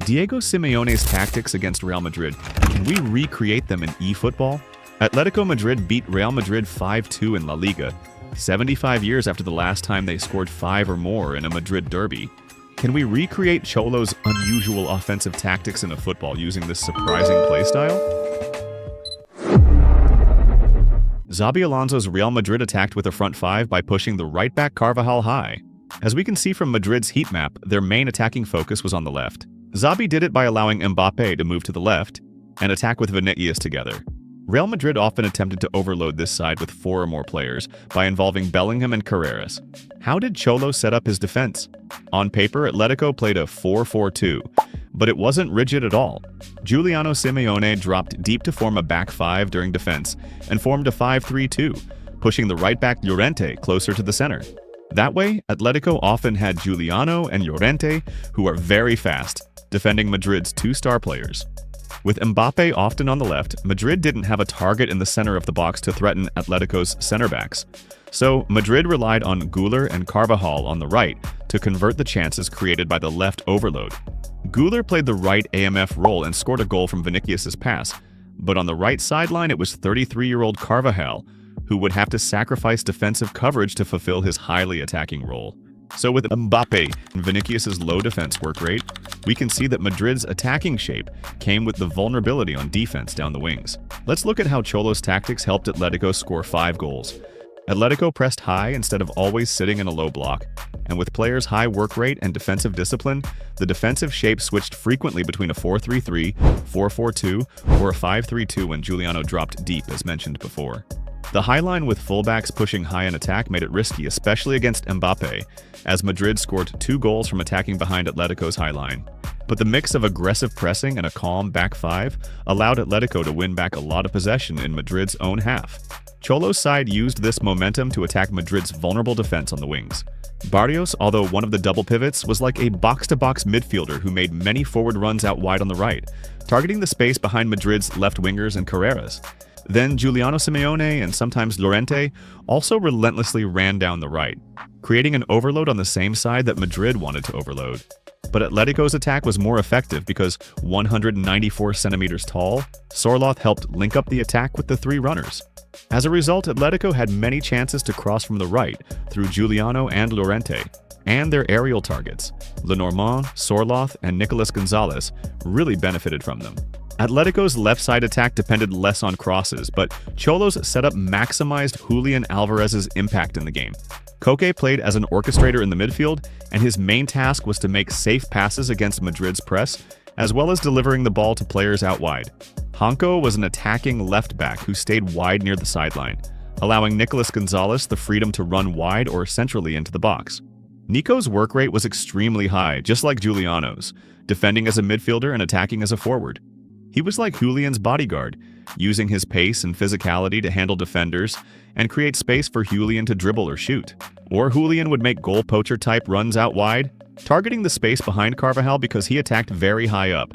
Diego Simeone's tactics against Real Madrid, can we recreate them in eFootball? Atletico Madrid beat Real Madrid 5-2 in La Liga, 75 years after the last time they scored 5 or more in a Madrid derby. Can we recreate Cholo's unusual offensive tactics in a football using this surprising playstyle? Xabi Alonso's Real Madrid attacked with a front 5 by pushing the right-back Carvajal high. As we can see from Madrid's heat map, their main attacking focus was on the left. Xabi did it by allowing Mbappé to move to the left and attack with Vinicius together. Real Madrid often attempted to overload this side with 4 or more players by involving Bellingham and Carreras. How did Cholo set up his defense? On paper, Atletico played a 4-4-2, but it wasn't rigid at all. Giuliano Simeone dropped deep to form a back 5 during defense and formed a 5-3-2, pushing the right-back Llorente closer to the center. That way, Atletico often had Giuliano and Llorente, who are very fast, defending Madrid's 2 star players. With Mbappé often on the left, Madrid didn't have a target in the center of the box to threaten Atletico's center backs. So Madrid relied on Güler and Carvajal on the right to convert the chances created by the left overload. Güler played the right AMF role and scored a goal from Vinicius' pass, but on the right sideline it was 33-year-old Carvajal, who would have to sacrifice defensive coverage to fulfill his highly attacking role. So with Mbappé and Vinicius' low defense work rate, we can see that Madrid's attacking shape came with the vulnerability on defense down the wings. Let's look at how Cholo's tactics helped Atletico score 5 goals. Atletico pressed high instead of always sitting in a low block, and with players' high work rate and defensive discipline, the defensive shape switched frequently between a 4-3-3, 4-4-2, or a 5-3-2 when Giuliano dropped deep as mentioned before. The high line with fullbacks pushing high in attack made it risky, especially against Mbappé, as Madrid scored 2 goals from attacking behind Atletico's high line. But the mix of aggressive pressing and a calm back 5 allowed Atletico to win back a lot of possession in Madrid's own half. Cholo's side used this momentum to attack Madrid's vulnerable defense on the wings. Barrios, although one of the double pivots, was like a box-to-box midfielder who made many forward runs out wide on the right, targeting the space behind Madrid's left wingers and Carreras. Then Giuliano Simeone and sometimes Llorente also relentlessly ran down the right, creating an overload on the same side that Madrid wanted to overload. But Atletico's attack was more effective because 194 centimeters tall, Sorloth helped link up the attack with the 3 runners. As a result, Atletico had many chances to cross from the right through Giuliano and Llorente, and their aerial targets, Lenormand, Sorloth, and Nicolas Gonzalez, really benefited from them. Atletico's left side attack depended less on crosses, but Cholo's setup maximized Julian Alvarez's impact in the game. Koke played as an orchestrator in the midfield, and his main task was to make safe passes against Madrid's press, as well as delivering the ball to players out wide. Hanko was an attacking left back who stayed wide near the sideline, allowing Nicolas Gonzalez the freedom to run wide or centrally into the box. Nico's work rate was extremely high, just like Giuliano's, defending as a midfielder and attacking as a forward. He was like Julian's bodyguard, using his pace and physicality to handle defenders and create space for Julian to dribble or shoot. Or Julian would make goal poacher type runs out wide, targeting the space behind Carvajal because he attacked very high up,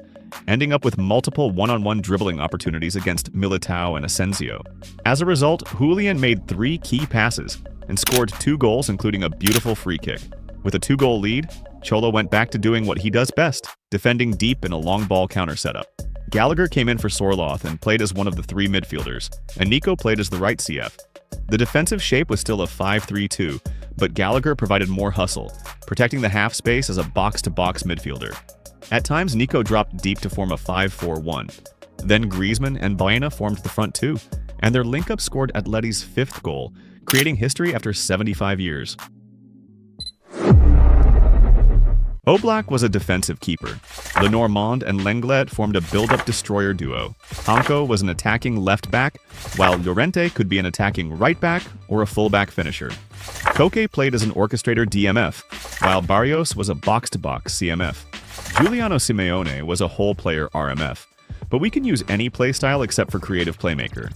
ending up with multiple one-on-one dribbling opportunities against Militao and Asensio. As a result, Julian made 3 key passes and scored 2 goals, including a beautiful free kick. With a 2-goal lead, Cholo went back to doing what he does best, defending deep in a long ball counter setup. Gallagher came in for Sorloth and played as one of the 3 midfielders, and Nico played as the right CF. The defensive shape was still a 5-3-2, but Gallagher provided more hustle, protecting the half space as a box-to-box midfielder. At times, Nico dropped deep to form a 5-4-1. Then Griezmann and Baena formed the front 2, and their link-up scored Atleti's 5th goal, creating history after 75 years. Oblak was a defensive keeper. Lenormand and Lenglet formed a build-up destroyer duo. Hanko was an attacking left back, while Llorente could be an attacking right back or a full-back finisher. Koke played as an orchestrator DMF, while Barrios was a box-to-box CMF. Giuliano Simeone was a whole-player RMF, but we can use any playstyle except for creative playmaker.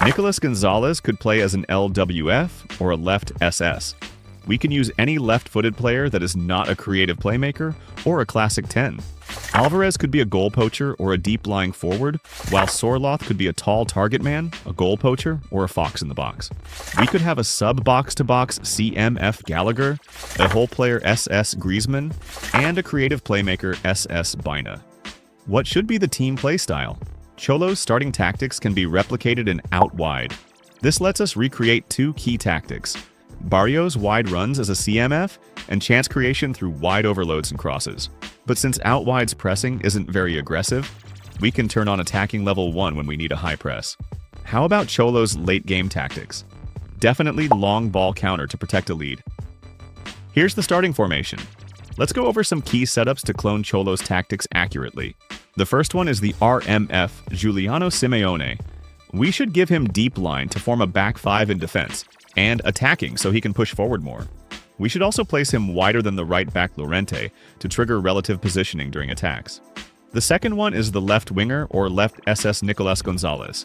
Nicolas Gonzalez could play as an LWF or a left SS. We can use any left-footed player that is not a creative playmaker or a classic 10. Alvarez could be a goal poacher or a deep-lying forward, while Sorloth could be a tall target man, a goal poacher, or a fox in the box. We could have a sub-box-to-box CMF Gallagher, a whole-player SS Griezmann, and a creative playmaker SS Baena. What should be the team playstyle? Cholo's starting tactics can be replicated in out wide. This lets us recreate two key tactics: Barrios' wide runs as a CMF, and chance creation through wide overloads and crosses. But since out wide's pressing isn't very aggressive, we can turn on attacking level 1 when we need a high press. How about Cholo's late game tactics? Definitely long ball counter to protect a lead. Here's the starting formation. Let's go over some key setups to clone Cholo's tactics accurately. The first one is the RMF Giuliano Simeone. We should give him deep line to form a back 5 in defense, and attacking so he can push forward more. We should also place him wider than the right back Llorente to trigger relative positioning during attacks. The second one is the left winger or left SS Nicolas Gonzalez.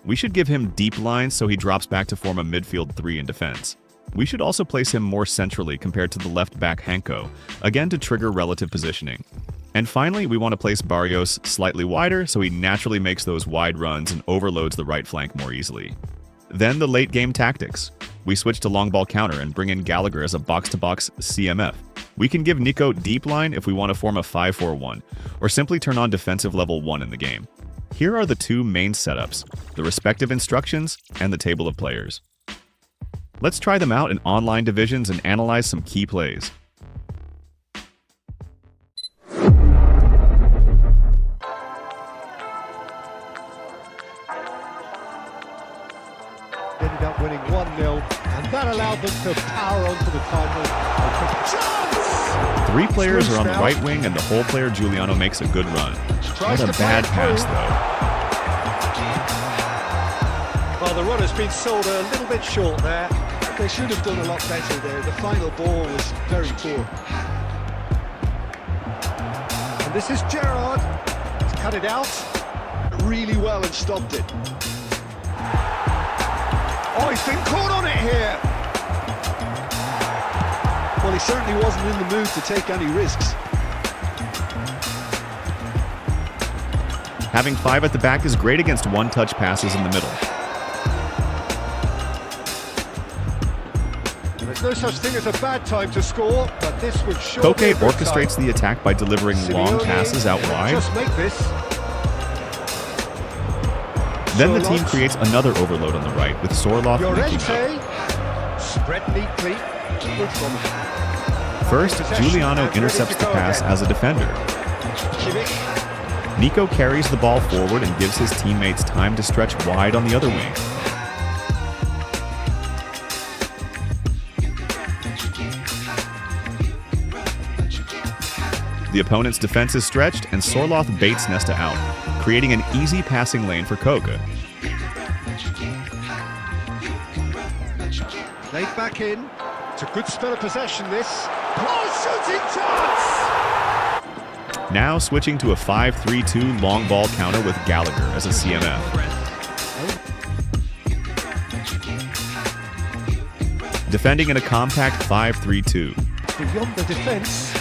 We should give him deep lines so he drops back to form a midfield 3 in defense. We should also place him more centrally compared to the left back Hanko, again to trigger relative positioning. And finally, we want to place Barrios slightly wider so he naturally makes those wide runs and overloads the right flank more easily. Then the late game tactics. We switch to long ball counter and bring in Gallagher as a box-to-box CMF. We can give Nico deep line if we want to form a 5-4-1, or simply turn on defensive level 1 in the game. Here are the two main setups, the respective instructions, and the table of players. Let's try them out in online divisions and analyze some key plays. Ended up winning 1-0, and that allowed them to power on to the title. Chance! 3 players are on the right wing, and the whole player Giuliano makes a good run. What a bad pass, though. Well, the run has been sold a little bit short there. They should have done a lot better there. The final ball was very poor. And this is Gerrard. He's cut it out really well and stopped it. Oh, he's been caught on it here. Well, he certainly wasn't in the mood to take any risks. Having 5 at the back is great against one-touch passes in the middle. There's no such thing as a bad time to score, but this would surely Koke orchestrates the attack by delivering long passes out wide. Just make this. Then the team creates another overload on the right with Sorloth linking up. Spread neatly. Good from him. First, Giuliano intercepts the pass as a defender. Nico carries the ball forward and gives his teammates time to stretch wide on the other wing. The opponent's defense is stretched, and Sorloth baits Nesta out, creating an easy passing lane for Koke. Laid back in. It's a good spell of possession, this. Oh, shooting chance! Now switching to a 5-3-2 long ball counter with Gallagher as a CMF. Defending in a compact 5-3-2. Beyond the defense.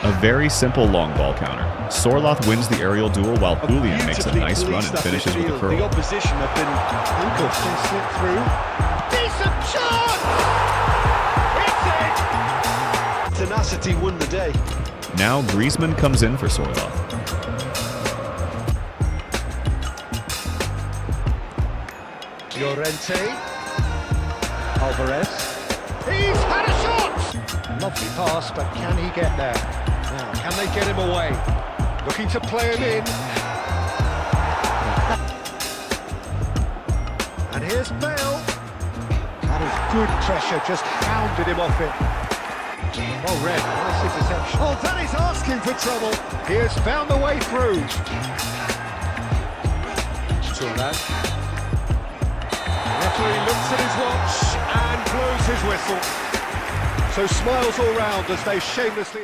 A very simple long ball counter. Sorloth wins the aerial duel while Julian makes a nice run and finishes with a curl. The opposition have been handcuffed and slipped through. Decent shot! It's it! Tenacity won the day. Now Griezmann comes in for Sorloth. Llorente. Alvarez. He's had a shot! Lovely pass, but can he get there? Now, can they get him away? Looking to play him in. And here's Bale. That is good pressure, just pounded him off it. Well read, nice interception. Oh, that is asking for trouble. He has found the way through. Turan. The referee looks at his watch and blows his whistle. So smiles all round as they shamelessly...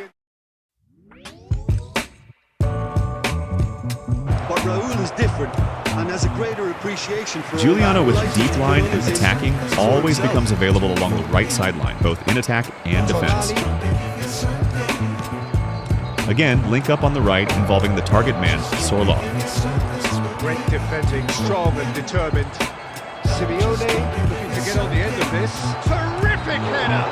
But Raul is different and has a greater appreciation for... Giuliano with deep line and attacking always becomes available along the right sideline, both in attack and defense. Again, link up on the right involving the target man, Sorloth. Great defending, strong and determined. Simeone looking to get on the end of this. Terrific header!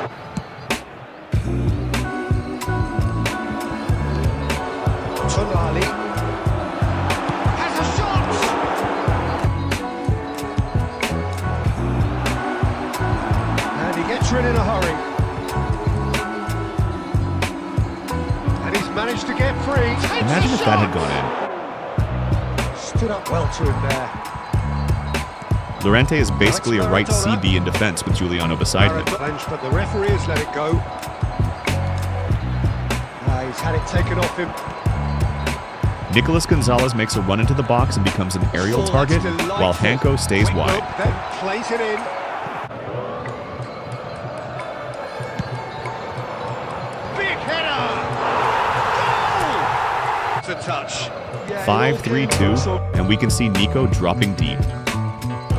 counter in a hurry. And he's managed to get free. Imagine if that had gone in. Stood up well to him there. Llorente is basically a right CB in defense with Giuliano beside him. But the referee has let it go. He's had it taken off him. Nicolas Gonzalez makes a run into the box and becomes an aerial target, while Hanko stays wide. Then plays it in. Big header! Goal! It's a touch. 5-3-2, and we can see Nico dropping deep.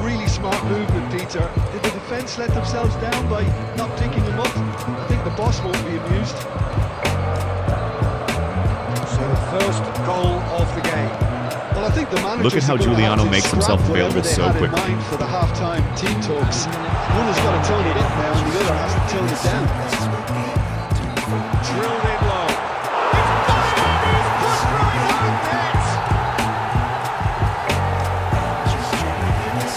Really smart movement, Peter. Did the defence let themselves down by not picking him up? I think the boss won't be amused. So the first goal of the game. Well, I think the manager. Look at how Giuliano makes himself available so quickly. For the half-time team talks, one has got to tone it up now, and the other has to tone it down. Drilled in low. He's pushed through his own net.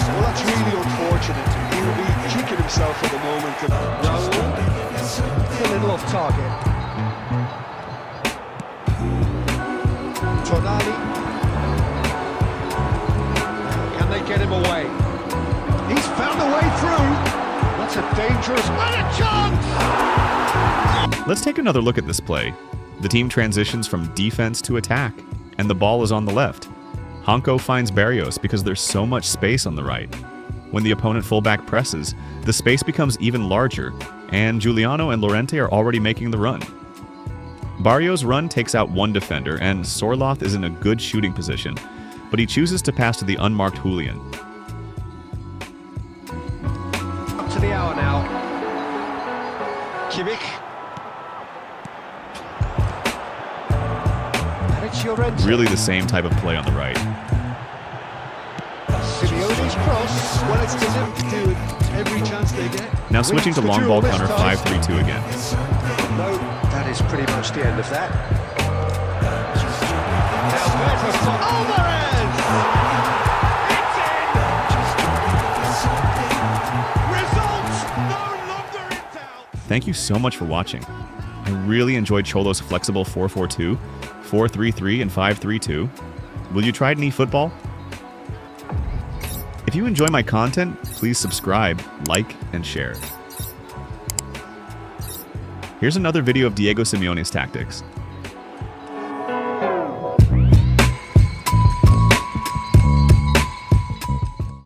Well, that's really unfortunate. He will be kicking himself at the moment. Raul, a little off target. Tonali. Can they get him away? He's found a way through. That's a dangerous and a chance. Let's take another look at this play. The team transitions from defense to attack, and the ball is on the left. Hanko finds Barrios because there's so much space on the right. When the opponent fullback presses, the space becomes even larger, and Giuliano and Llorente are already making the run. Barrios' run takes out one defender, and Sorloth is in a good shooting position, but he chooses to pass to the unmarked Julian. Up to the hour now. Kimmich. And it's Llorente. Really the same type of play on the right. Simeone's cross. Well, it's delivered to do it every chance they get. Now switching to long ball counter 5-3-2 again. No, that is pretty much the end of that. Alberto Alvarez! It's in! Results no longer in doubt. Thank you so much for watching. I really enjoyed Cholo's flexible 4-4-2, 4-3-3, and 5-3-2. Will you try it in eFootball? If you enjoy my content, please subscribe, like, and share. Here's another video of Diego Simeone's tactics.